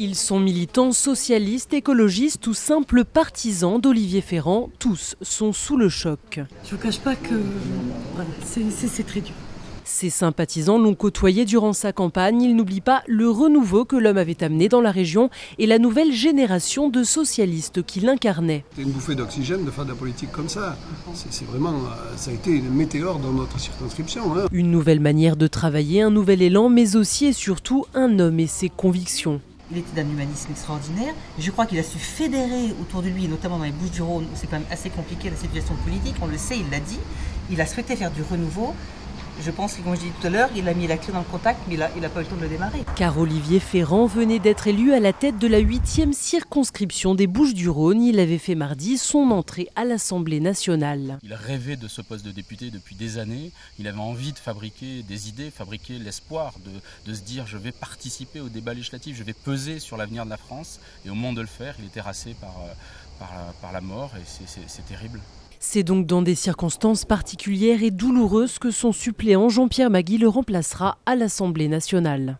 Ils sont militants, socialistes, écologistes ou simples partisans d'Olivier Ferrand. Tous sont sous le choc. Je ne vous cache pas que voilà, c'est très dur. Ses sympathisants l'ont côtoyé durant sa campagne. Ils n'oublient pas le renouveau que l'homme avait amené dans la région et la nouvelle génération de socialistes qui l'incarnaient. C'est une bouffée d'oxygène de faire de la politique comme ça. C'est vraiment, ça a été une météore dans notre circonscription. Une nouvelle manière de travailler, un nouvel élan, mais aussi et surtout un homme et ses convictions. Il était d'un humanisme extraordinaire. Je crois qu'il a su fédérer autour de lui, et notamment dans les Bouches-du-Rhône, où c'est quand même assez compliqué la situation politique, on le sait, il l'a dit. Il a souhaité faire du renouveau. Je pense que, comme je disais tout à l'heure, il a mis la clé dans le contact, mais il n'a pas eu le temps de le démarrer. Car Olivier Ferrand venait d'être élu à la tête de la 8e circonscription des Bouches-du-Rhône. Il avait fait mardi son entrée à l'Assemblée nationale. Il rêvait de ce poste de député depuis des années. Il avait envie de fabriquer des idées, fabriquer l'espoir de se dire je vais participer au débat législatif, je vais peser sur l'avenir de la France. Et au moment de le faire, il était terrassé par la mort et c'est terrible. C'est donc dans des circonstances particulières et douloureuses que son suppléant Jean-Pierre Magui le remplacera à l'Assemblée nationale.